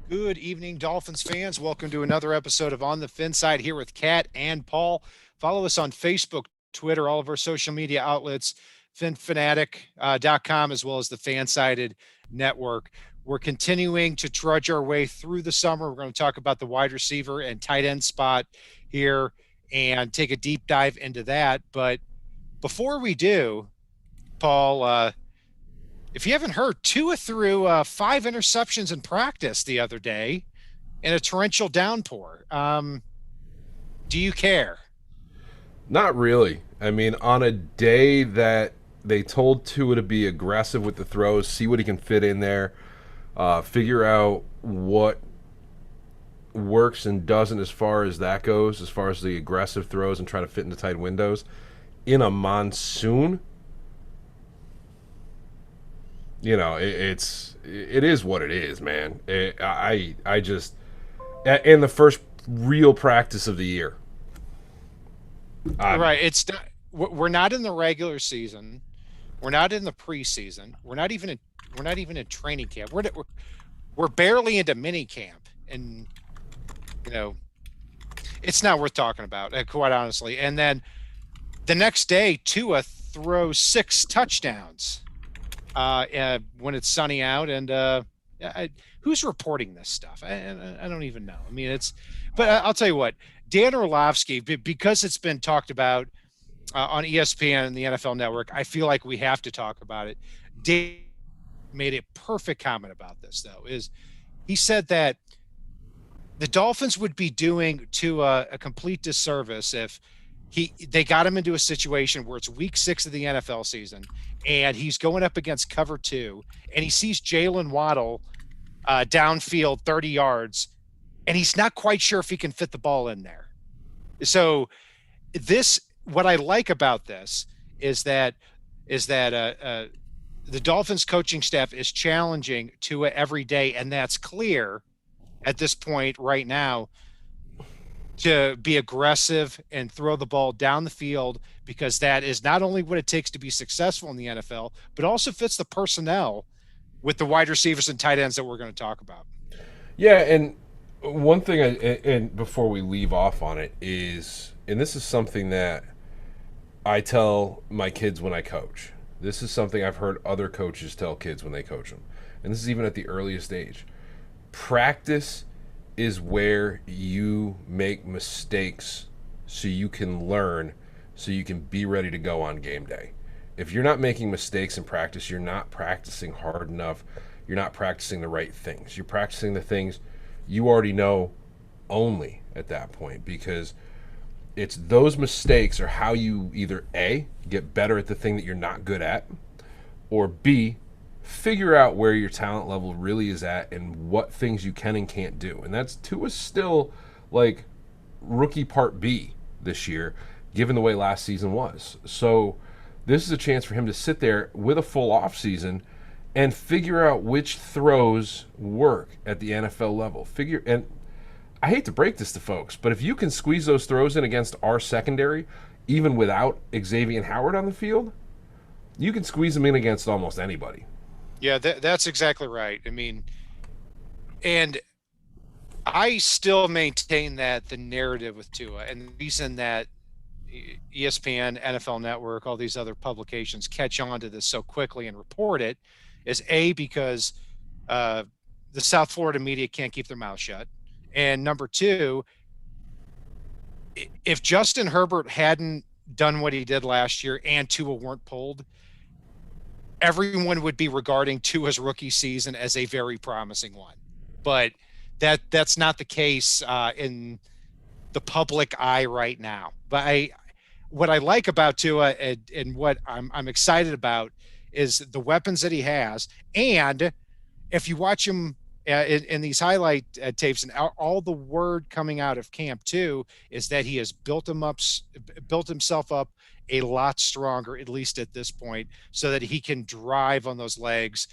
Good evening, Dolphins fans. Welcome to another episode of On the FinSide here with Kat and Paul. Follow us on Facebook, Twitter, all of our social media outlets, finfanatic.com, as well as the Fansided Network. We're continuing to trudge our way through the summer. We're going to talk about the wide receiver and tight end spot here and take a deep dive into that. But before we do, Paul, if you haven't heard, Tua threw five interceptions in practice the other day in a torrential downpour. Do you care? Not really. I mean, on a day that they told Tua to be aggressive with the throws, see what he can fit in there, figure out what works and doesn't as far as that goes, as far as the aggressive throws and trying to fit into tight windows. In a monsoon, it is what it is, man. I just in the first real practice of the year. I'm Right. We're not in the regular season. We're not in the preseason. We're not even in training camp. We're barely into mini camp, and you know it's not worth talking about, quite honestly. And then the next day, Tua throws six touchdowns when it's sunny out. And who's reporting this stuff? I don't even know. I mean, but I'll tell you what, Dan Orlovsky, because it's been talked about on ESPN and the NFL Network, I feel like we have to talk about it. Dan made a perfect comment about this, though. Is he said that the Dolphins would be doing to a complete disservice if they got him into a situation where it's week 6 of the NFL season and he's going up against cover 2 and he sees Jalen Waddle downfield 30 yards and he's not quite sure if he can fit the ball in there. So what I like about this is that the Dolphins coaching staff is challenging Tua every day, and that's clear at this point right now, to be aggressive and throw the ball down the field, because that is not only what it takes to be successful in the NFL, but also fits the personnel with the wide receivers and tight ends that we're going to talk about. Yeah, and one thing, and before we leave off on it, is, and this is something that I tell my kids when I coach. This is something I've heard other coaches tell kids when they coach them, and this is even at the earliest age. Practice is where you make mistakes so you can learn, so you can be ready to go on game day. If you're not making mistakes in practice, you're not practicing hard enough. You're not practicing the right things. You're practicing the things you already know only at that point, because it's those mistakes are how you either A, get better at the thing that you're not good at, or B, figure out where your talent level really is at and what things you can and can't do. And that's Tua's still like rookie part B this year, given the way last season was. So this is a chance for him to sit there with a full off season and figure out which throws work at the NFL level. And I hate to break this to folks, but if you can squeeze those throws in against our secondary, even without Xavien Howard on the field, you can squeeze them in against almost anybody. Yeah, that's exactly right. I mean, and I still maintain that the narrative with Tua, and the reason that ESPN, NFL Network, all these other publications catch on to this so quickly and report it, is A, because uh, the South Florida media can't keep their mouth shut. And number two, if Justin Herbert hadn't done what he did last year and Tua weren't pulled, everyone would be regarding Tua's rookie season as a very promising one. But that's not the case in the public eye right now. But what I like about Tua, and what I'm excited about, is the weapons that he has. And if you watch him in these highlight tapes, and all the word coming out of camp too is that he has built himself up a lot stronger, at least at this point, so that he can drive on those legs,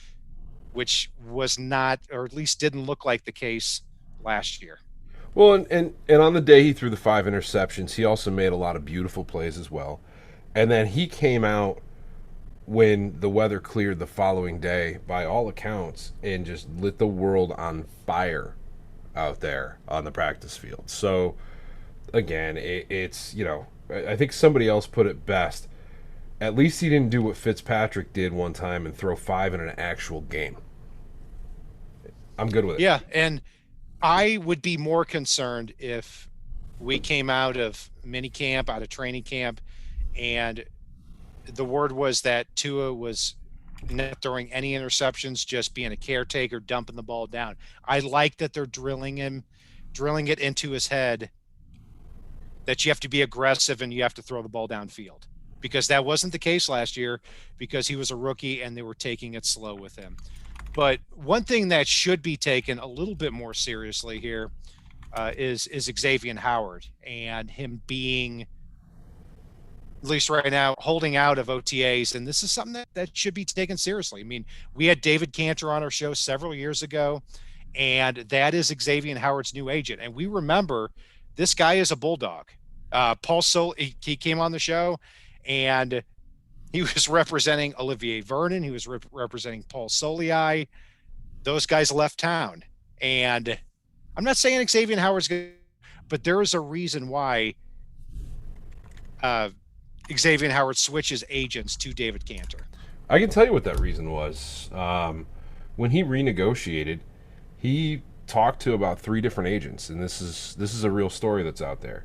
which was not, or at least didn't look like the case last year. Well, and on the day he threw the five interceptions, he also made a lot of beautiful plays as well. And then he came out when the weather cleared the following day, by all accounts, and just lit the world on fire out there on the practice field. So again, it's, I think somebody else put it best. At least he didn't do what Fitzpatrick did one time and throw 5 in an actual game. I'm good with it. Yeah, and I would be more concerned if we came out of minicamp, out of training camp, and the word was that Tua was not throwing any interceptions, just being a caretaker, dumping the ball down. I like that they're drilling it into his head that you have to be aggressive and you have to throw the ball downfield, because that wasn't the case last year because he was a rookie and they were taking it slow with him. But one thing that should be taken a little bit more seriously here is Xavien Howard and him being, at least right now, holding out of OTAs. And this is something that should be taken seriously. I mean, we had David Cantor on our show several years ago, and that is Xavien Howard's new agent. And we remember this guy is a bulldog. Paul Sol, he came on the show, and he was representing Olivier Vernon. He was representing Paul Soliai. Those guys left town. And I'm not saying Xavien Howard's good, but there is a reason why Xavien Howard switches agents to David Cantor. I can tell you what that reason was. When he renegotiated, he talked to about 3 different agents, and this is a real story that's out there.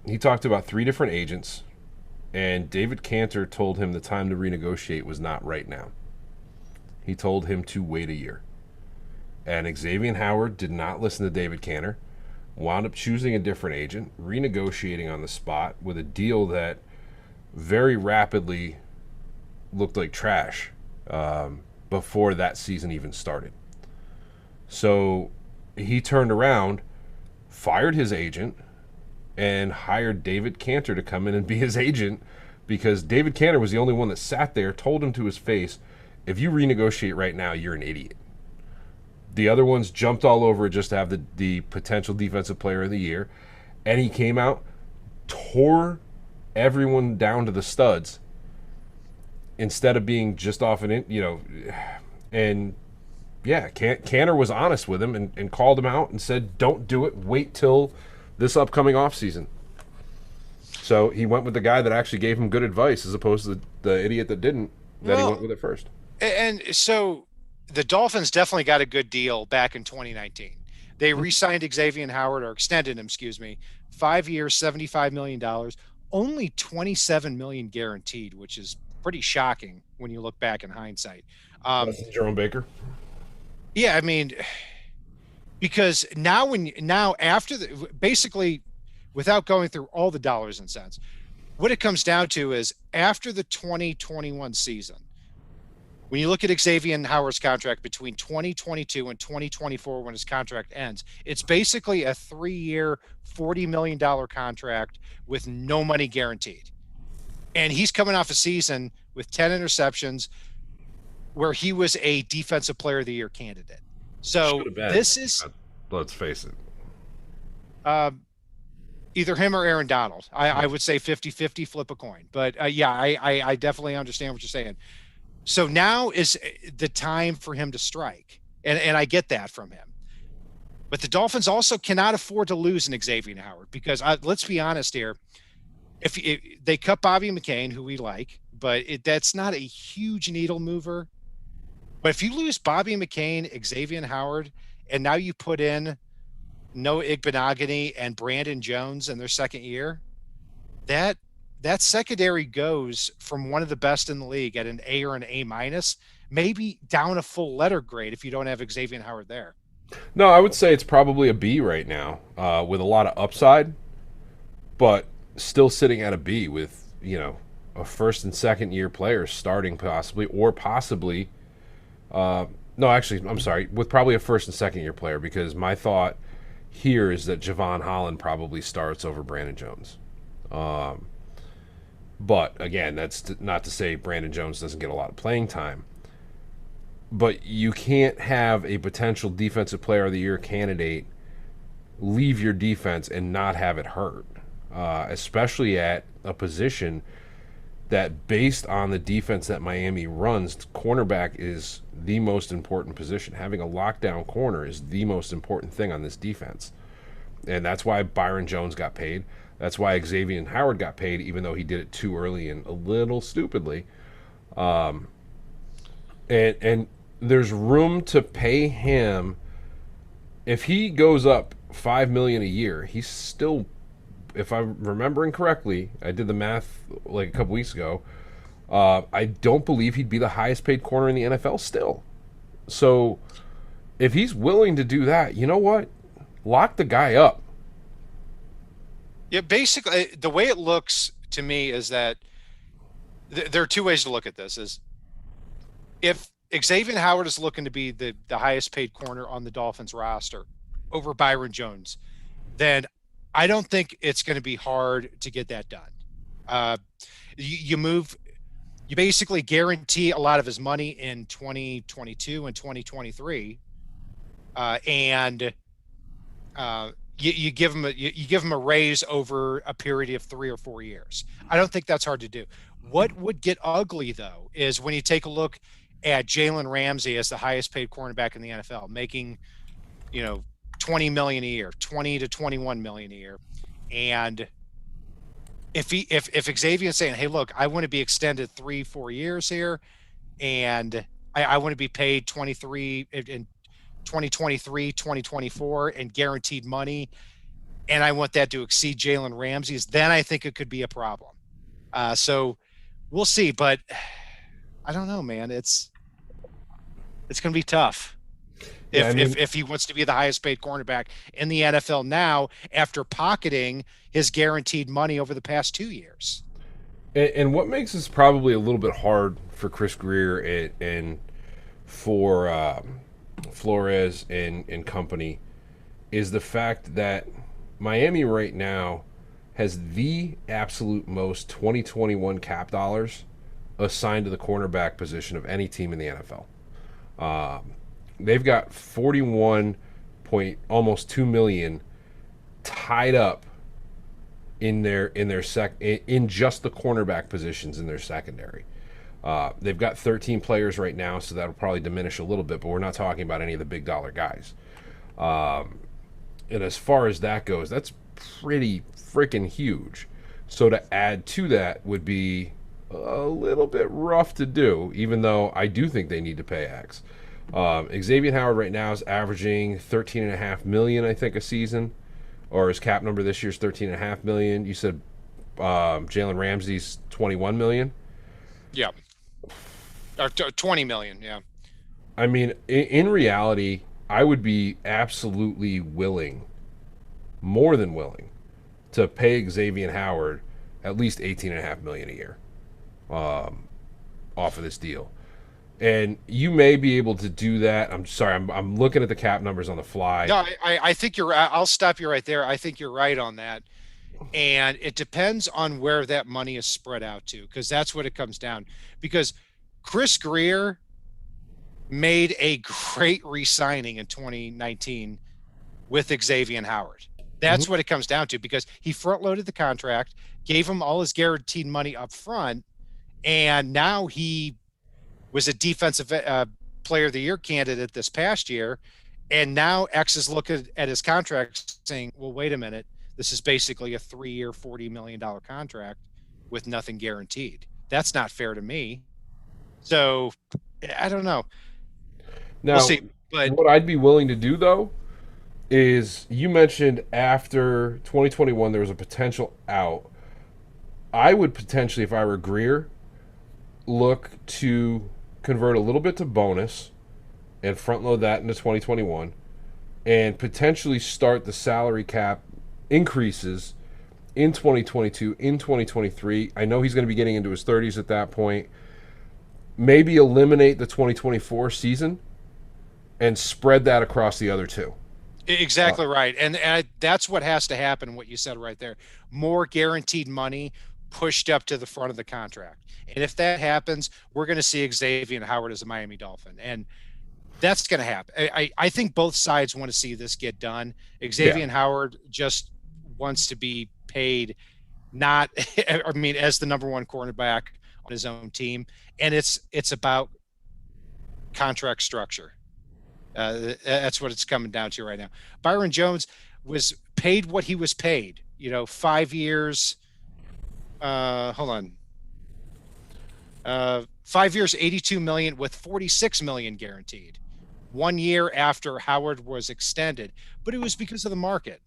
He talked to about 3 different agents, and David Cantor told him the time to renegotiate was not right now. He told him to wait a year. And Xavien Howard did not listen to David Cantor, wound up choosing a different agent, renegotiating on the spot with a deal that very rapidly looked like trash before that season even started. So he turned around, fired his agent, and hired David Cantor to come in and be his agent, because David Cantor was the only one that sat there, told him to his face, if you renegotiate right now, you're an idiot. The other ones jumped all over it just to have the potential defensive player of the year. And he came out, tore everyone down to the studs instead of being just off and yeah, Cantor was honest with him and called him out and said, don't do it. Wait till this upcoming offseason. So he went with the guy that actually gave him good advice as opposed to the idiot that didn't, he went with it first. And so the Dolphins definitely got a good deal back in 2019. They re-signed Xavien Howard, or extended him, 5 years, $75 million, only $27 million guaranteed, which is pretty shocking when you look back in hindsight. That's Jerome Baker. Yeah, I mean, because now after basically, without going through all the dollars and cents, what it comes down to is after the 2021 season, when you look at Xavien Howard's contract between 2022 and 2024, when his contract ends, it's basically a 3-year, $40 million contract with no money guaranteed. And he's coming off a season with 10 interceptions where he was a defensive player of the year candidate. So this is, let's face it, either him or Aaron Donald. I would say 50-50, flip a coin. But yeah, I definitely understand what you're saying. So now is the time for him to strike. And I get that from him. But the Dolphins also cannot afford to lose an Xavien Howard, because let's be honest here. If they cut Bobby McCain, who we like, but that's not a huge needle mover. But if you lose Bobby McCain, Xavien Howard, and now you put in Noah Igbenogany and Brandon Jones in their second year, that secondary goes from one of the best in the league at an A or an A-, maybe down a full letter grade if you don't have Xavien Howard there. No, I would say it's probably a B right now, with a lot of upside, but still sitting at a B with, a first and second year player starting possibly, with probably a first and second year player, because my thought here is that Javon Holland probably starts over Brandon Jones. But again, that's not to say Brandon Jones doesn't get a lot of playing time. But you can't have a potential defensive player of the year candidate leave your defense and not have it hurt, especially at a position that based on the defense that Miami runs, cornerback is the most important position. Having a lockdown corner is the most important thing on this defense. And that's why Byron Jones got paid. That's why Xavien Howard got paid, even though he did it too early and a little stupidly. And there's room to pay him. If he goes up $5 million a year, he's still, if I'm remembering correctly, I did the math like a couple weeks ago. I don't believe he'd be the highest paid corner in the NFL still. So if he's willing to do that, you know what? Lock the guy up. Yeah, basically, the way it looks to me is that there are two ways to look at this. Is if Xavien Howard is looking to be the highest paid corner on the Dolphins roster over Byron Jones, then I don't think it's going to be hard to get that done. You basically guarantee a lot of his money in 2022 and 2023, and you give him a raise over a period of 3 or 4 years. I don't think that's hard to do. What would get ugly though is when you take a look at Jalen Ramsey as the highest paid cornerback in the NFL, making, $20 million a year, 20 to 21 million a year. And if Xavier's saying, hey, look, I want to be extended 3-4 years here, and I want to be paid 23 in 2023, 2024 and guaranteed money, and I want that to exceed Jalen Ramsey's, then I think it could be a problem. So we'll see, but I don't know, man. It's going to be tough. If he wants to be the highest paid cornerback in the NFL now, after pocketing his guaranteed money over the past 2 years. And what makes this probably a little bit hard for Chris Greer and for Flores and company is the fact that Miami right now has the absolute most 2021 cap dollars assigned to the cornerback position of any team in the NFL. They've got 41 point almost 2 million tied up in just the cornerback positions in their secondary. They've got 13 players right now, so that'll probably diminish a little bit, but we're not talking about any of the big dollar guys. And as far as that goes, that's pretty freaking huge. So to add to that would be a little bit rough to do, even though I do think they need to pay X. Xavien Howard right now is averaging $13.5 million, I think, a season, or his cap number this year is $13.5 million. You said Jalen Ramsey's $21 million. Yeah, or 20 million. Yeah. I mean, in reality, I would be absolutely willing, more than willing, to pay Xavien Howard at least $18.5 million a year off of this deal. And you may be able to do that. I'm sorry, I'm looking at the cap numbers on the fly. No, I think you're. I'll stop you right there. I think you're right on that, and it depends on where that money is spread out to, because that's what it comes down. Because Chris Greer made a great re-signing in 2019 with Xavien Howard. That's what it comes down to, because he front-loaded the contract, gave him all his guaranteed money up front, and now he was a defensive player of the year candidate this past year. And now X is looking at his contract saying, well, wait a minute, this is basically a 3-year, $40 million contract with nothing guaranteed. That's not fair to me. So I don't know. Now, we'll see. But what I'd be willing to do, though, is you mentioned after 2021 there was a potential out. I would potentially, if I were Greer, look to convert a little bit to bonus and front load that into 2021 and potentially start the salary cap increases in 2022, in 2023. I know he's going to be getting into his 30s at that point. Maybe eliminate the 2024 season and spread that across the other two. exactly right. And that's what has to happen, what you said right there. More guaranteed money pushed up to the front of the contract. And if that happens, we're going to see Xavien Howard as a Miami Dolphin. And that's going to happen. I think both sides want to see this get done. Xavien Howard just wants to be paid, not, I mean, as the number one cornerback his own team, and it's about contract structure. That's what it's coming down to right now. Byron Jones was paid what he was paid. 5 years. Hold on. 5 years, 82 million with 46 million guaranteed. 1 year after Howard was extended, but it was because of the market.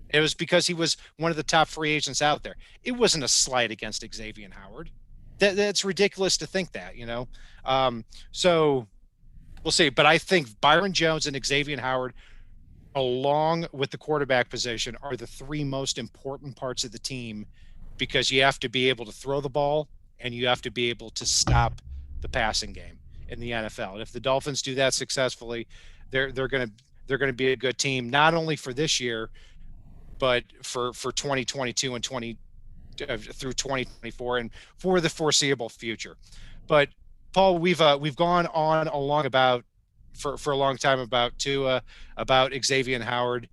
It was because he was one of the top free agents out there. It wasn't a slight against Xavien Howard. That's ridiculous to think that. So we'll see. But I think Byron Jones and Xavien Howard, along with the quarterback position, are the three most important parts of the team, because you have to be able to throw the ball and you have to be able to stop the passing game in the NFL. And if the Dolphins do that successfully, they're going to be a good team, not only for this year, but for 2022 and through 2024 and for the foreseeable future. But Paul, we've gone on along about for a long time about Tua, about Xavien Howard.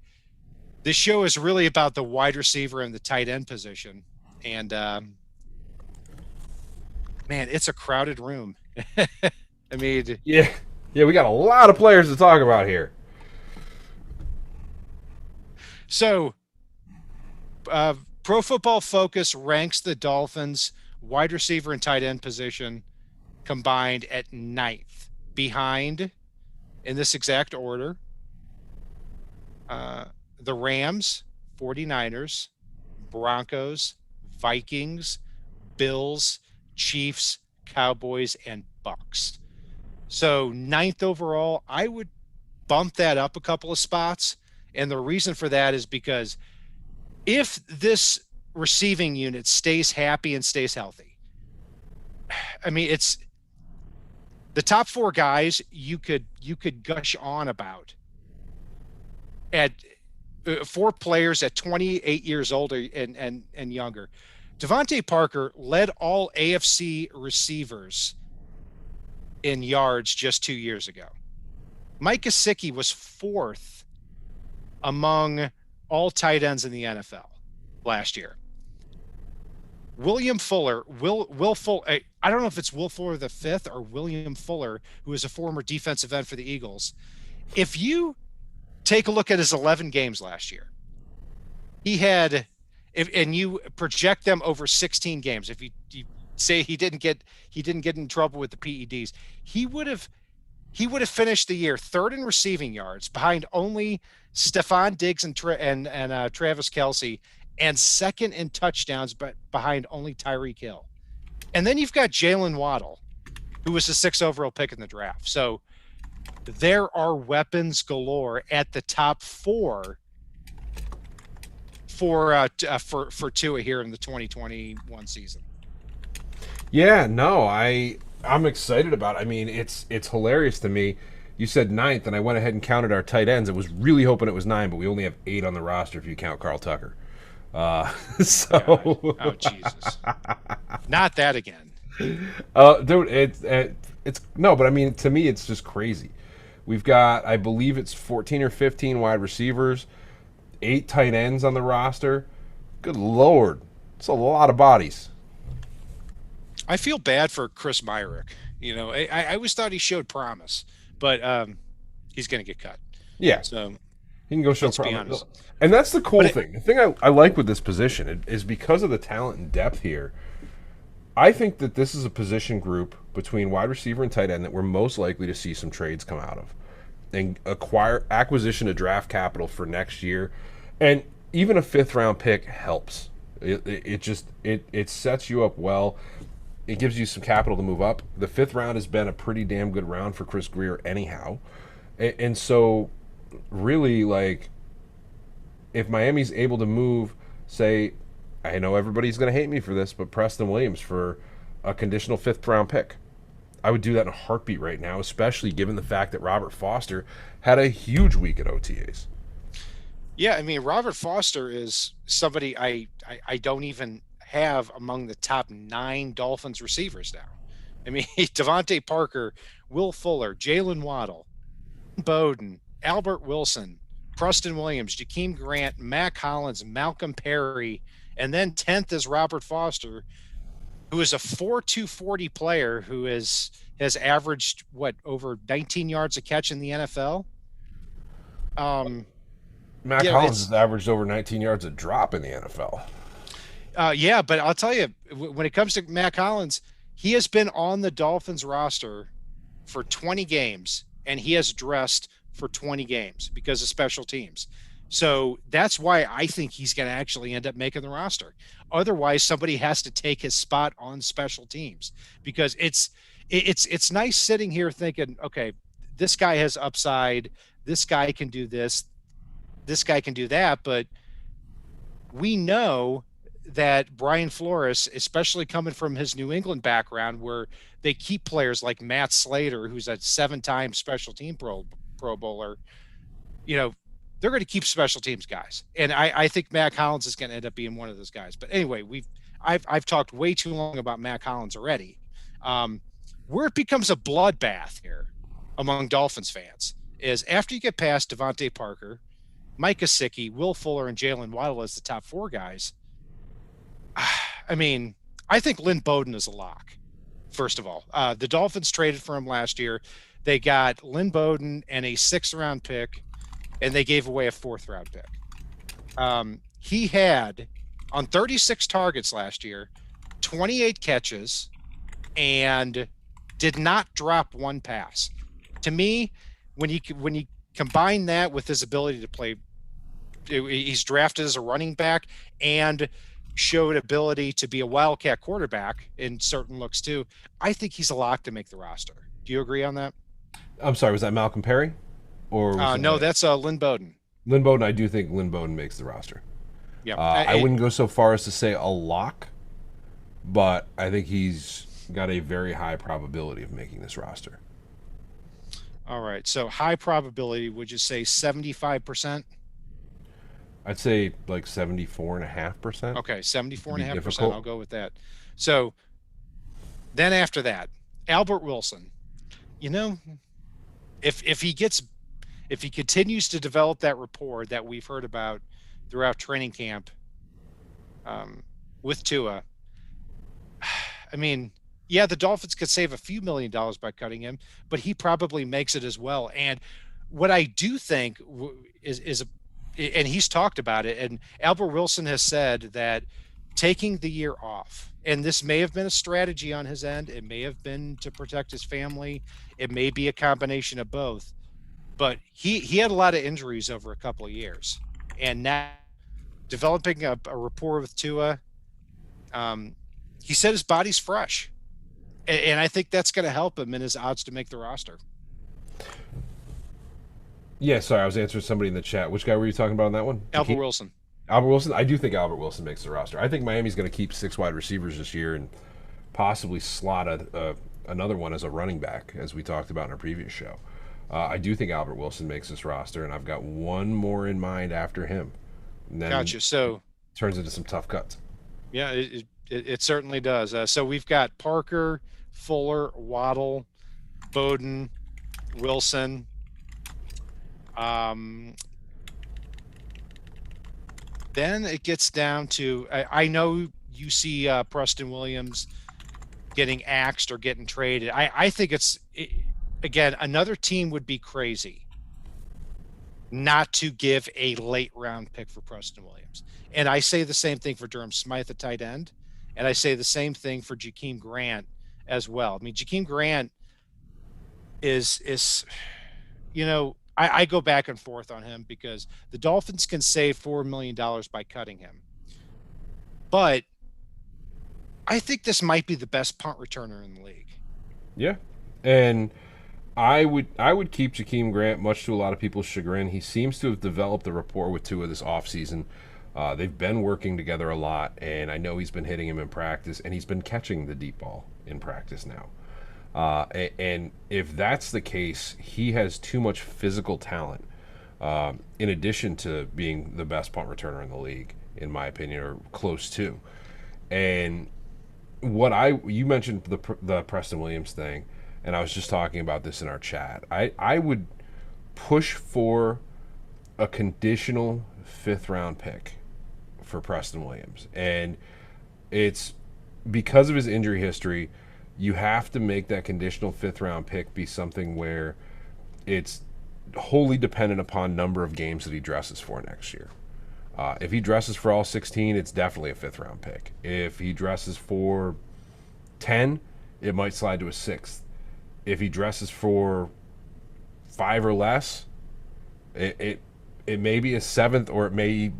This show is really about the wide receiver and the tight end position, and man, it's a crowded room. I mean, yeah, we got a lot of players to talk about here. So, Pro Football Focus ranks the Dolphins wide receiver and tight end position combined at 9th, behind, in this exact order, the Rams, 49ers, Broncos, Vikings, Bills, Chiefs, Cowboys, and Bucks. So 9th overall, I would bump that up a couple of spots. And the reason for that is because if this receiving unit stays happy and stays healthy, I mean, it's the top 4 guys you could gush on about at 4 players at 28 years old and younger. Devontae Parker led all AFC receivers in yards just 2 years ago. Mike Gesicki was 4th among all tight ends in the NFL last year. William Fuller, Will Fuller, I don't know if it's Will Fuller the 5th or William Fuller, who is a former defensive end for the Eagles. If you take a look at his 11 games last year, he had, and you project them over 16 games, if you say he didn't get in trouble with the PEDs, he would have finished the year 3rd in receiving yards, behind only Stephon Diggs and Travis Kelce, and 2nd in touchdowns, but behind only Tyreek Hill. And then you've got Jalen Waddle, who was the 6th overall pick in the draft. So there are weapons galore at the top 4 for Tua here in the 2021 season. Yeah, no, I'm excited about it. I mean, it's hilarious to me. You said 9th, and I went ahead and counted our tight ends. I was really hoping it was 9, but we only have 8 on the roster if you count Carl Tucker. So, God. Oh Jesus, not that again. Dude, it's no, but I mean, to me, it's just crazy. We've got, I believe it's 14 or 15 wide receivers, 8 tight ends on the roster. Good Lord, it's a lot of bodies. I feel bad for Chris Myrick. I always thought he showed promise, but he's going to get cut. Yeah, so he can go show promise. And that's the cool thing. The thing I like with this position is because of the talent and depth here. I think that this is a position group between wide receiver and tight end that we're most likely to see some trades come out of, and acquisition of draft capital for next year, and even a 5th round pick helps. It sets you up well. It gives you some capital to move up. The 5th round has been a pretty damn good round for Chris Grier anyhow, and so really, like, if Miami's able to move, say, I know everybody's going to hate me for this, but Preston Williams for a conditional 5th round pick, I would do that in a heartbeat right now, especially given the fact that Robert Foster had a huge week at OTAs. Yeah, I mean, Robert Foster is somebody I don't even have among the top 9 Dolphins receivers now. I mean, Devontae Parker, Will Fuller, Jalen Waddle, Bowden, Albert Wilson, Preston Williams, Jakeem Grant, Mac Hollins, Malcolm Perry, and then 10th is Robert Foster. who is a 4.240 player who has averaged what, over 19 yards a catch in the NFL. Um, Mac you know, Hollins has it's averaged over 19 yards a drop in the NFL. yeah, but I'll tell you, when it comes to Mac Hollins, he has been on the Dolphins roster for 20 games, and he has dressed for 20 games because of special teams. So that's why I think he's going to actually end up making the roster. Otherwise, somebody has to take his spot on special teams, because it's nice sitting here thinking, okay, this guy has upside, this guy can do this guy can do that, but we know that Brian Flores, especially coming from his New England background, where they keep players like Matt Slater, who's a 7-time special team pro bowler, you know, they're going to keep special teams guys. And I think Mac Hollins is going to end up being one of those guys. But anyway, I've talked way too long about Mac Hollins already. Um, where it becomes a bloodbath here among Dolphins fans is after you get past Devontae Parker, Mike Gesicki, Will Fuller, and Jalen Waddle as the top four guys. I mean, I think Lynn Bowden is a lock. First of all, the Dolphins traded for him last year. They got Lynn Bowden and a 6th-round pick, and they gave away a 4th-round pick. He had, on 36 targets last year, 28 catches, and did not drop one pass. To me, when you combine that with his ability to play, he's drafted as a running back and showed ability to be a wildcat quarterback in certain looks too. I think he's a lock to make the roster. Do you agree on that? I'm sorry, was that Malcolm Perry? Or was No, that that's Lynn Bowden. Lynn Bowden? I do think Lynn Bowden makes the roster. Yeah. I wouldn't go so far as to say a lock, but I think he's got a very high probability of making this roster. All right. So high probability, would you say 75%? I'd say like 74.5%. Okay, Be 74.5%. I'll difficult. go with that. So then after that, Albert Wilson, you know, if he continues to develop that rapport that we've heard about throughout training camp, with Tua, I mean, yeah, the Dolphins could save a few $1 million by cutting him, but he probably makes it as well. And what I do think is, and he's talked about it, and Albert Wilson has said that taking the year off, and this may have been a strategy on his end, it may have been to protect his family, it may be a combination of both, but he had a lot of injuries over a couple of years, and now developing a rapport with Tua, he said his body's fresh, and I think that's going to help him in his odds to make the roster. Yeah, sorry, I was answering somebody in the chat. Which guy were you talking about on that one? Albert Wilson. Albert Wilson. I do think Albert Wilson makes the roster. I think Miami's going to keep 6 wide receivers this year and possibly slot another one as a running back, as we talked about in our previous show. I do think Albert Wilson makes this roster, and I've got one more in mind after him. And then Gotcha. So turns into some tough cuts. yeah, it certainly does. So we've got Parker, Fuller, Waddle, Bowden, Wilson. Then it gets down to, I know you see Preston Williams getting axed or getting traded. I think again, another team would be crazy not to give a late round pick for Preston Williams. And I say the same thing for Durham Smythe at tight end. And I say the same thing for Jakeem Grant as well. I mean, Jakeem Grant is I go back and forth on him because the Dolphins can save $4 million by cutting him. But I think this might be the best punt returner in the league. Yeah. And I would keep Jakeem Grant, much to a lot of people's chagrin. He seems to have developed a rapport with Tua this offseason. They've been working together a lot, and I know he's been hitting him in practice, and he's been catching the deep ball in practice now. And if that's the case, he has too much physical talent, in addition to being the best punt returner in the league, in my opinion, or close to. And you mentioned the Preston Williams thing, and I was just talking about this in our chat. I would push for a conditional 5th round pick for Preston Williams, and it's because of his injury history, you have to make that conditional fifth round pick be something where it's wholly dependent upon number of games that he dresses for next year. If he dresses for all 16, it's definitely a fifth round pick. If he dresses for 10, it might slide to a sixth. If he dresses for 5 or less, it may be a seventh, or it may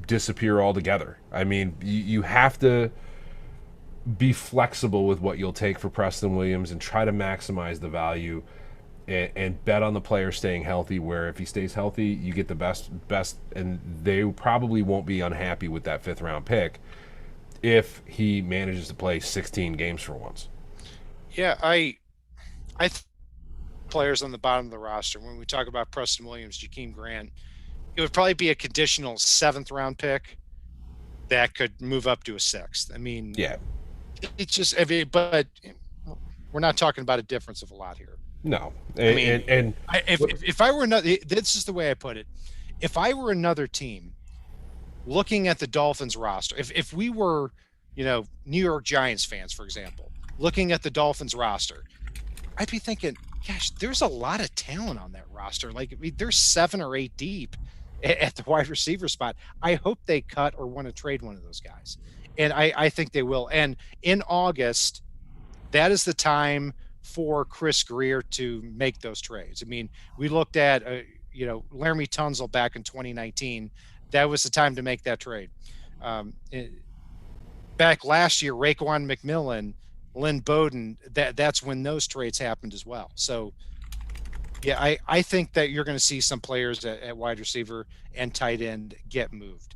disappear altogether. I mean, you have to be flexible with what you'll take for Preston Williams and try to maximize the value, and bet on the player staying healthy, where if he stays healthy, you get the best, and they probably won't be unhappy with that fifth round pick if he manages to play 16 games for once. Yeah, I think players on the bottom of the roster, when we talk about Preston Williams, Jakeem Grant, it would probably be a conditional seventh round pick that could move up to a sixth. I mean, Yeah. it's just, I mean, but we're not talking about a difference of a lot here. No. I mean, And if I were another, this is the way I put it. If I were another team looking at the Dolphins roster, if we were, New York Giants fans, for example, looking at the Dolphins roster, I'd be thinking, gosh, there's a lot of talent on that roster. Like, I mean, there's 7 or 8 deep at the wide receiver spot. I hope they cut or want to trade one of those guys. And I think they will. And in August, that is the time for Chris Greer to make those trades. I mean, we looked at, Laramie Tunzel back in 2019. That was the time to make that trade. Back last year, Raekwon McMillan, Lynn Bowden, that's when those trades happened as well. So, yeah, I think that you're going to see some players at wide receiver and tight end get moved.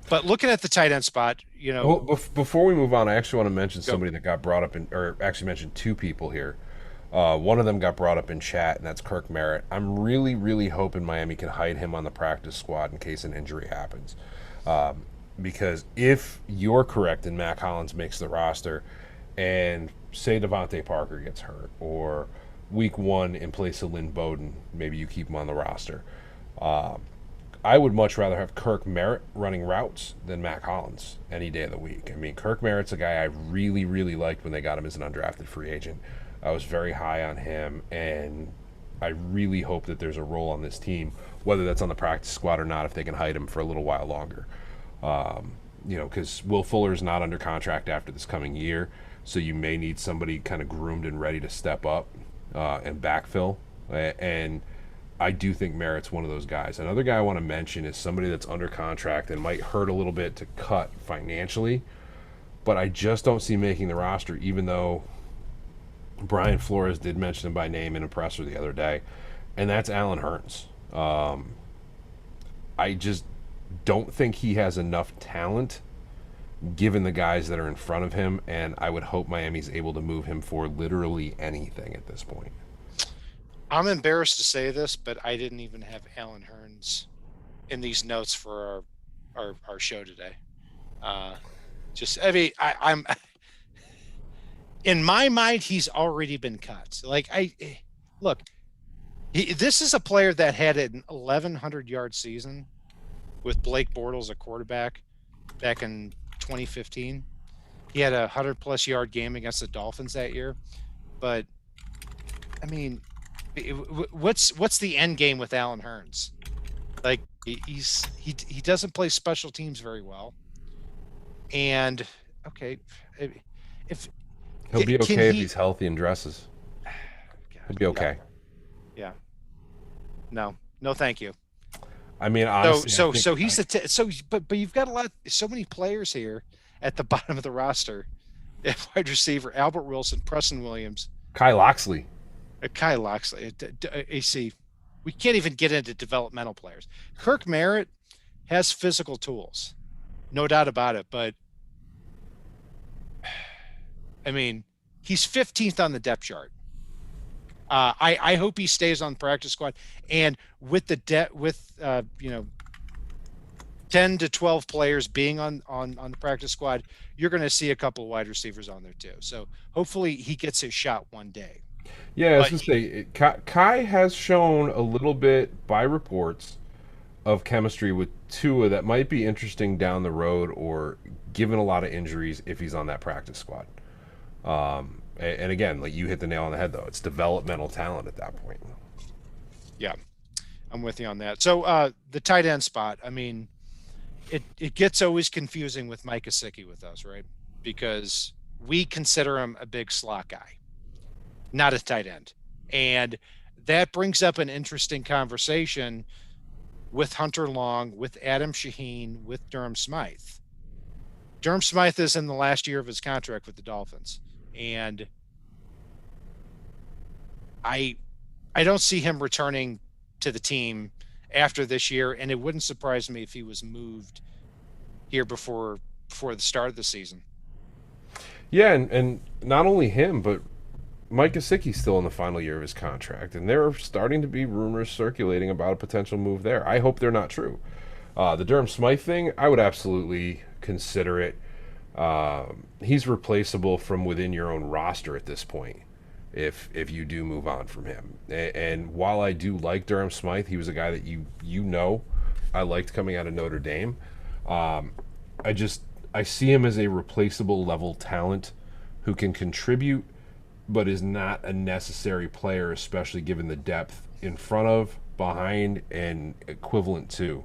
But looking at the tight end spot, well, before we move on, I actually want to mention Go. somebody that got brought up or actually mentioned two people here. One of them got brought up in chat, and that's Kirk Merritt. I'm really, really hoping Miami can hide him on the practice squad in case an injury happens. Because if you're correct and Mac Hollins makes the roster, and say Devontae Parker gets hurt, or week 1 in place of Lynn Bowden, maybe you keep him on the roster. I would much rather have Kirk Merritt running routes than Mac Hollins any day of the week. I mean, Kirk Merritt's a guy I really, really liked when they got him as an undrafted free agent. I was very high on him, and I really hope that there's a role on this team, whether that's on the practice squad or not, if they can hide him for a little while longer. Because Will Fuller's not under contract after this coming year, so you may need somebody kind of groomed and ready to step up and backfill. And I do think Merritt's one of those guys. Another guy I want to mention is somebody that's under contract and might hurt a little bit to cut financially, but I just don't see making the roster, even though Brian Flores did mention him by name in a presser the other day, and that's Alan Hearns. I just don't think he has enough talent given the guys that are in front of him, and I would hope Miami's able to move him for literally anything at this point. I'm embarrassed to say this, but I didn't even have Alan Hearns in these notes for our show today. I'm in my mind, he's already been cut. Like, look, this is a player that had an 1,100-yard season with Blake Bortles, a quarterback, back in 2015. He had a 100-plus yard game against the Dolphins that year. But, I mean, what's the end game with Alan Hearns? Like, he doesn't play special teams very well. And, okay, if He'll be okay if he's healthy and dresses. He'll be okay. Yeah. No, thank you. I mean, honestly, so he's but you've got so many players here at the bottom of the roster. Wide receiver, Albert Wilson, Preston Williams, Kai Loxley. AC. We can't even get into developmental players. Kirk Merritt has physical tools, no doubt about it. But I mean, he's 15th on the depth chart. I hope he stays on the practice squad, and with the 10 to 12 players being on the practice squad, you're going to see a couple of wide receivers on there too. So hopefully he gets his shot one day. Yeah, I was going to say, Kai has shown a little bit by reports of chemistry with Tua that might be interesting down the road, or given a lot of injuries if he's on that practice squad. And again, like you hit the nail on the head, though. It's developmental talent at that point. Yeah, I'm with you on that. So the tight end spot, I mean, it gets always confusing with Mike Gesicki with us, right? Because we consider him a big slot guy, not a tight end. And that brings up an interesting conversation with Hunter Long, with Adam Shaheen, with Durham Smythe. Durham Smythe is in the last year of his contract with the Dolphins. And I I don't see him returning to the team after this year, and it wouldn't surprise me if he was moved here before the start of the season. Yeah, and not only him, but Mike Gesicki's still in the final year of his contract, and there are starting to be rumors circulating about a potential move there. I hope they're not true. The Durham Smythe thing, I would absolutely consider it. He's replaceable from within your own roster at this point if you do move on from him. And while I do like Durham Smythe, he was a guy that you know I liked coming out of Notre Dame. I see him as a replaceable level talent who can contribute, but is not a necessary player, especially given the depth in front of, behind, and equivalent to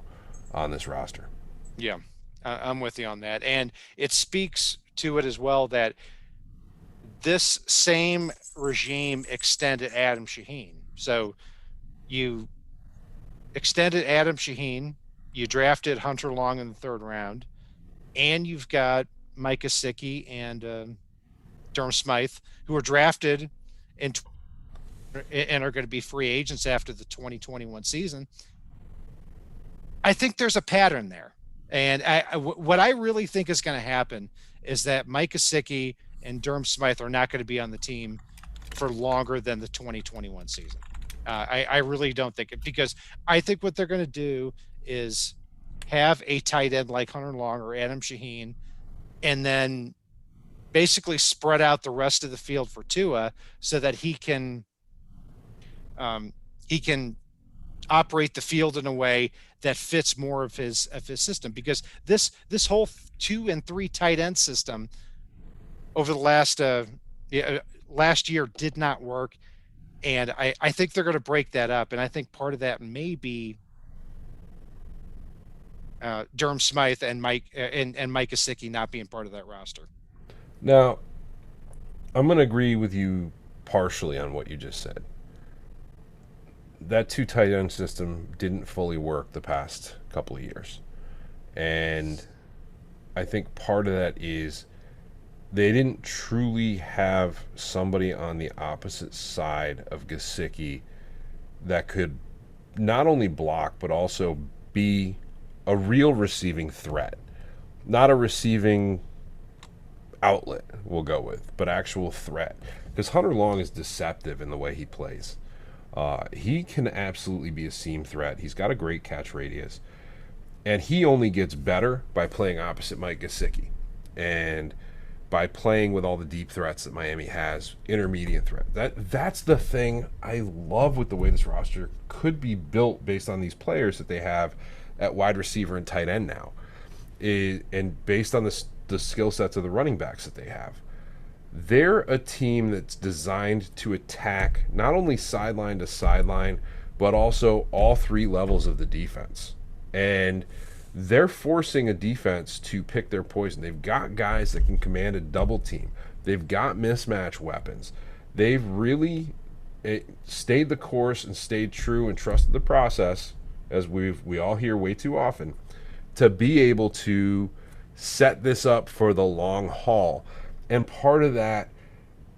on this roster. Yeah, I'm with you on that. And it speaks to it as well that this same regime extended Adam Shaheen. So you extended Adam Shaheen, you drafted Hunter Long in the third round, and you've got Mike Gesicki and Durham Smythe, who were drafted in and are going to be free agents after the 2021 season. I think there's a pattern there. And what I really think is going to happen is that Mike Gesicki and Durham Smythe are not going to be on the team for longer than the 2021 season. I really don't think it, because I think what they're going to do is have a tight end like Hunter Long or Adam Shaheen, and then basically spread out the rest of the field for Tua so that he can operate the field in a way that fits more of his system, because this whole 2 and 3 tight end system over the last year did not work, and I think they're going to break that up, and I think part of that may be Durham Smythe and Mike Gesicki not being part of that roster. Now, I'm going to agree with you partially on what you just said. That 2 tight end system didn't fully work the past couple of years. And I think part of that is they didn't truly have somebody on the opposite side of Gesicki that could not only block but also be a real receiving threat. Not a receiving outlet, we'll go with, but actual threat. Because Hunter Long is deceptive in the way he plays. He can absolutely be a seam threat. He's got a great catch radius. And he only gets better by playing opposite Mike Gesicki. And by playing with all the deep threats that Miami has, intermediate threat. That's the thing I love with the way this roster could be built based on these players that they have at wide receiver and tight end now. And based on the skill sets of the running backs that they have. They're a team that's designed to attack not only sideline to sideline, but also all 3 levels of the defense. And they're forcing a defense to pick their poison. They've got guys that can command a double team. They've got mismatch weapons. They've really stayed the course and stayed true and trusted the process, as we all hear way too often, to be able to set this up for the long haul. And part of that,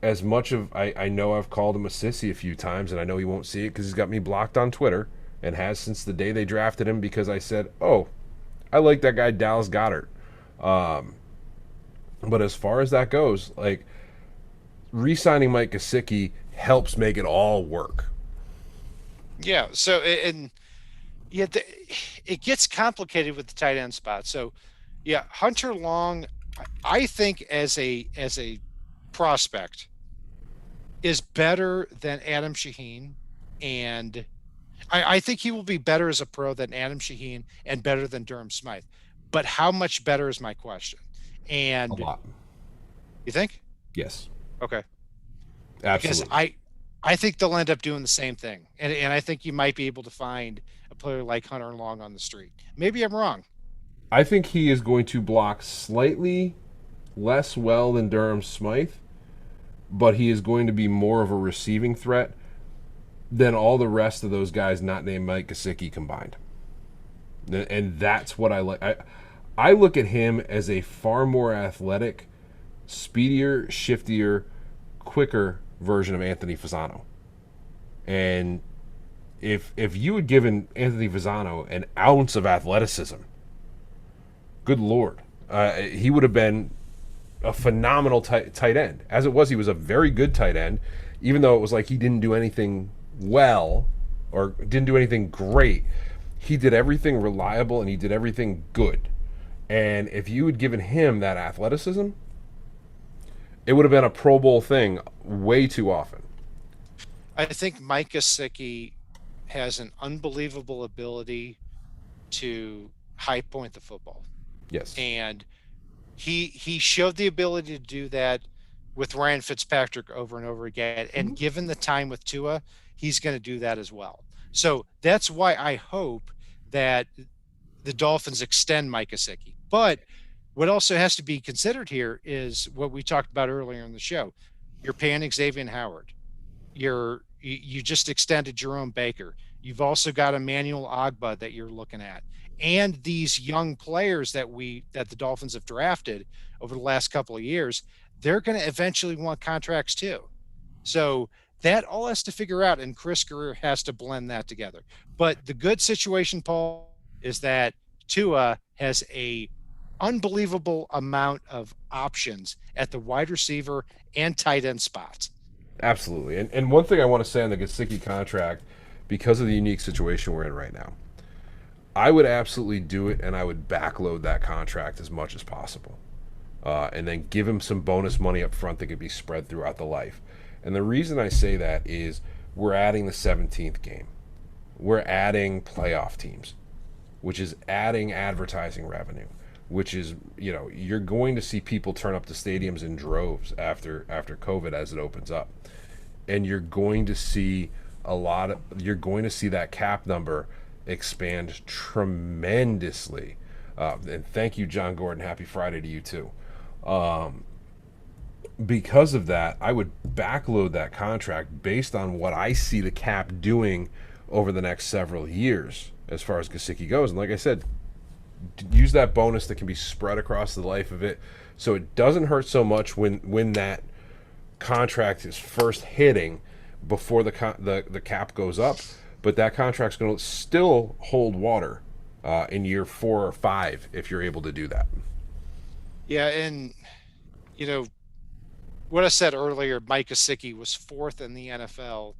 as much of I know I've called him a sissy a few times, and I know he won't see it because he's got me blocked on Twitter and has since the day they drafted him, because I said, oh, I like that guy Dallas Goedert. But as far as that goes, like, re-signing Mike Gesicki helps make it all work. Yeah. So it gets complicated with the tight end spot. So yeah, Hunter Long, I think as a prospect, is better than Adam Shaheen, and I think he will be better as a pro than Adam Shaheen and better than Durham Smythe. But how much better is my question? A And lot. you think? Yes, Okay. Because absolutely. I think they'll end up doing the same thing. And I think you might be able to find a player like Hunter Long on the street. Maybe I'm wrong. I think he is going to block slightly less well than Durham Smythe, but he is going to be more of a receiving threat than all the rest of those guys not named Mike Gesicki combined. And that's what I like. I look at him as a far more athletic, speedier, shiftier, quicker version of Anthony Fasano. And if you had given Anthony Fasano an ounce of athleticism, good lord, he would have been a phenomenal tight end. As it was, he was a very good tight end, even though it was like he didn't do anything well or didn't do anything great. He did everything reliable and he did everything good. And if you had given him that athleticism, it would have been a Pro Bowl thing way too often. I think Mike Gesicki has an unbelievable ability to high point the football. Yes. And he showed the ability to do that with Ryan Fitzpatrick over and over again. And given the time with Tua, he's going to do that as well. So that's why I hope that the Dolphins extend Mike Gesicki. But what also has to be considered here is what we talked about earlier in the show. You're paying Xavien Howard. You just extended Jerome Baker. You've also got Emmanuel Ogba that you're looking at, and these young players that the Dolphins have drafted over the last couple of years. They're going to eventually want contracts too. So that all has to figure out, and Chris Greer has to blend that together. But the good situation, Paul, is that Tua has a unbelievable amount of options at the wide receiver and tight end spots. Absolutely. And one thing I want to say on the Gesicki contract, because of the unique situation we're in right now, I would absolutely do it, and I would backload that contract as much as possible, and then give him some bonus money up front that could be spread throughout the life. And the reason I say that is we're adding the 17th game. We're adding playoff teams, which is adding advertising revenue, which is, you're going to see people turn up to stadiums in droves after COVID as it opens up. And you're going to see you're going to see that cap number expand tremendously. And thank you, John Gordon. Happy Friday to you too. Because of that, I would backload that contract based on what I see the cap doing over the next several years as far as Gesicki goes. And like I said, use that bonus that can be spread across the life of it, so it doesn't hurt so much when that contract is first hitting before the cap goes up. But that contract's going to still hold water in year 4 or 5 if you're able to do that. Yeah, and you know what I said earlier, Mike Gesicki was 4th in the NFL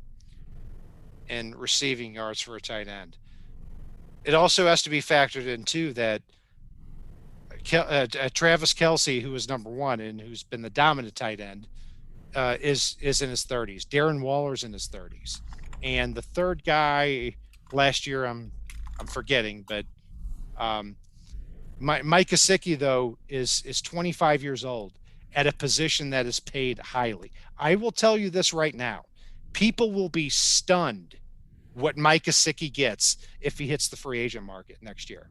in receiving yards for a tight end. It also has to be factored in too that Travis Kelce, who is number 1 and who's been the dominant tight end, is in his 30s. Darren Waller's in his 30s, and the third guy last year I'm forgetting, but Mike Gesicki though is 25 years old at a position that is paid highly. I will tell you this right now: people will be stunned what Mike Gesicki gets if he hits the free agent market next year.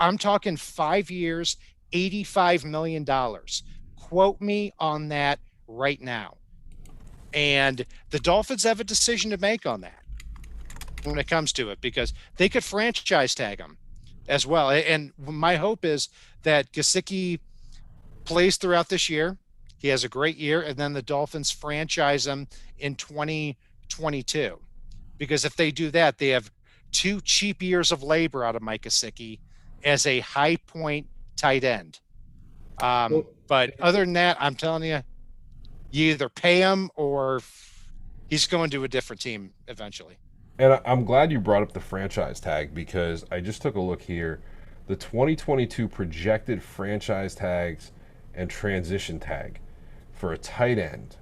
I'm talking 5 years, $85 million. Quote me on that right now. And the Dolphins have a decision to make on that when it comes to it, because they could franchise tag him as well. And my hope is that Gesicki plays throughout this year. He has a great year, and then the Dolphins franchise him in 2022. Because if they do that, they have 2 cheap years of labor out of Mike Gesicki as a high point tight end. But other than that, I'm telling you, you either pay him or he's going to a different team eventually. And I'm glad you brought up the franchise tag, because I just took a look here. The 2022 projected franchise tags and transition tag for a tight end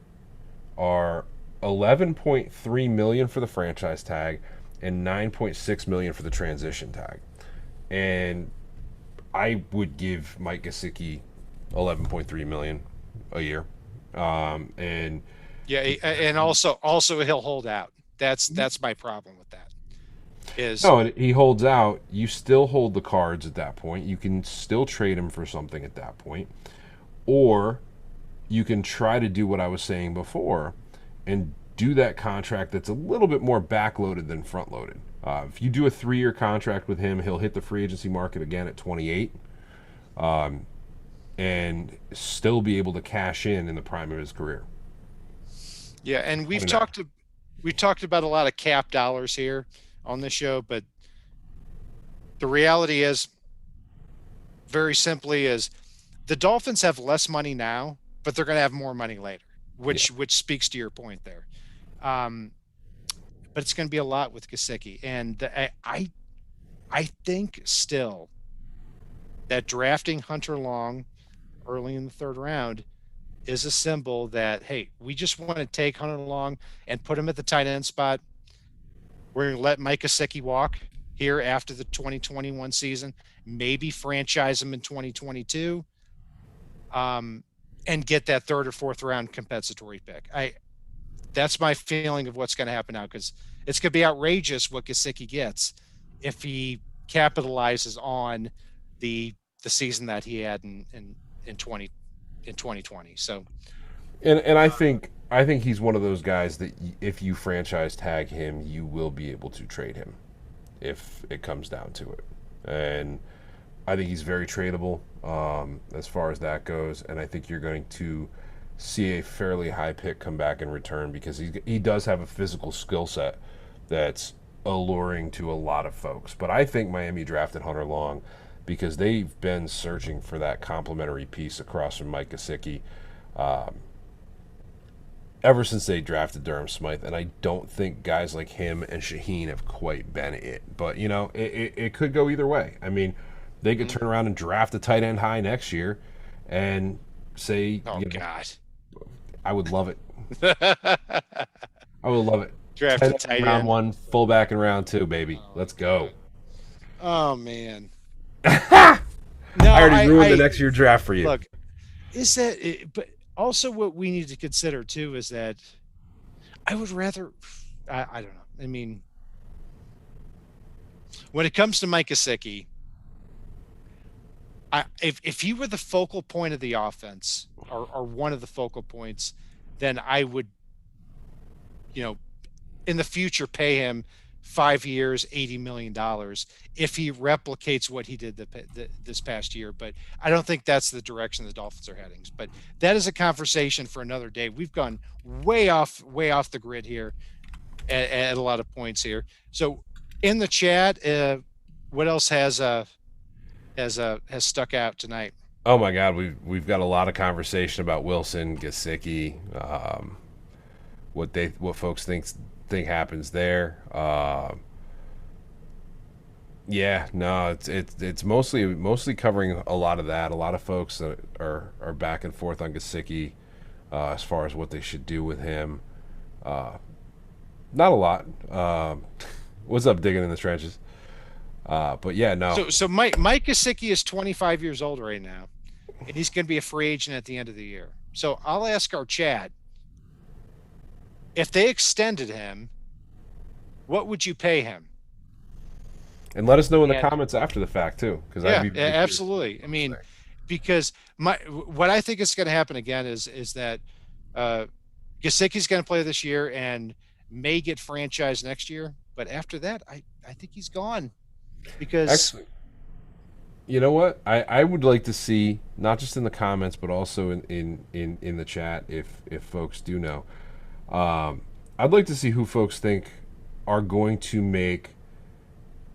are $11.3 million for the franchise tag and 9.6 million for the transition tag. And I would give Mike Gesicki 11.3 million a year. And Yeah, and also he'll hold out. That's my problem with that. Is no, and he holds out. You still hold the cards at that point. You can still trade him for something at that point, or you can try to do what I was saying before and do that contract that's a little bit more backloaded than front loaded. If you do a 3-year contract with him, he'll hit the free agency market again at 28, and still be able to cash in the prime of his career. yeah, and 29. we've talked about a lot of cap dollars here on this show, but the reality is, very simply, is the Dolphins have less money now, but they're going to have more money later, Yeah. which speaks to your point there. Um, but it's going to be a lot with Gesicki, and I think still that drafting Hunter Long early in the third round is a symbol that, hey, we just want to take Hunter Long and put him at the tight end spot. We're going to let Mike Gesicki walk here after the 2021 season, maybe franchise him in 2022, and get that third or fourth round compensatory pick. That's my feeling of what's going to happen now, because it's going to be outrageous what Gesicki gets if he capitalizes on the season that he had in 2020. So And I think he's one of those guys that if you franchise tag him, you will be able to trade him if it comes down to it. And I think he's very tradable as far as that goes. And I think you're going to see a fairly high pick come back in return because he does have a physical skill set that's alluring to a lot of folks. But I think Miami drafted Hunter Long because they've been searching for that complementary piece across from Mike Gesicki ever since they drafted Durham Smythe, and I don't think guys like him and Shaheen have quite been it. But, it could go either way. I mean, they could turn around and draft a tight end high next year and say, oh God. I would love it. I would love it. Draft Tight a end tight in round end. 1, fullback in round 2, baby. Let's go. Oh man. I No, already ruined the next year draft for you. Look, is that it, but also what we need to consider too is that I would rather I don't know. I mean, when it comes to Mike Gesicki, if he were the focal point of the offense or one of the focal points, then I would, in the future pay him 5 years, $80 million if he replicates what he did this past year. But I don't think that's the direction the Dolphins are heading. But that is a conversation for another day. We've gone way off the grid here at a lot of points here. So in the chat, what else has stuck out tonight? Oh my God, we've got a lot of conversation about Wilson, Gesicki, what folks think happens there. Yeah, no, it's mostly covering a lot of that. A lot of folks that are back and forth on Gesicki as far as what they should do with him. Not a lot. What's up, digging in the trenches? But yeah, no. So Mike Gesicki is 25 years old right now, and he's going to be a free agent at the end of the year. So I'll ask our chat, if they extended him, what would you pay him? And let us know in the comments after the fact too, because yeah, absolutely. I mean, because what I think is going to happen again is that Gesicki's going to play this year and may get franchised next year, but after that, I think he's gone. Because actually, you know what? I would like to see, not just in the comments, but also in the chat, if folks do know. I'd like to see who folks think are going to make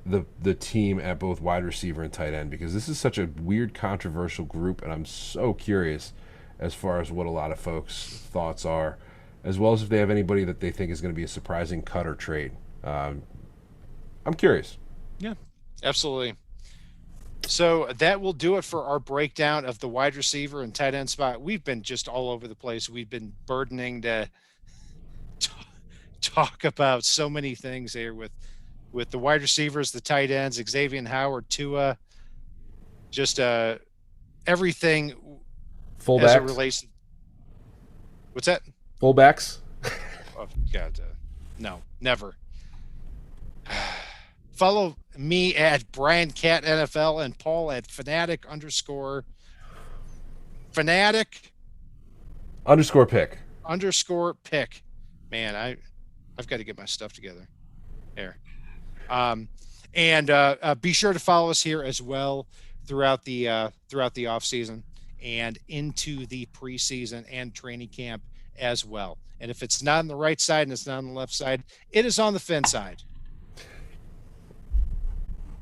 the team at both wide receiver and tight end, because this is such a weird, controversial group, and I'm so curious as far as what a lot of folks' thoughts are, as well as if they have anybody that they think is going to be a surprising cut or trade. I'm curious. Yeah, absolutely. So that will do it for our breakdown of the wide receiver and tight end spot. We've been just all over the place. We've been burdening to talk about so many things here with with the wide receivers, the tight ends, Xavien Howard, Tua, just everything as it Fullbacks. relates. What's that? Fullbacks. Oh God, no, never. Follow me at Brian Cat NFL and Paul at fanatic Underscore pick. underscore pick. Man, I've got to get my stuff together. There. And be sure to follow us here as well throughout the off season and into the preseason and training camp as well. And if it's not on the right side and it's not on the left side, it is on the fin side.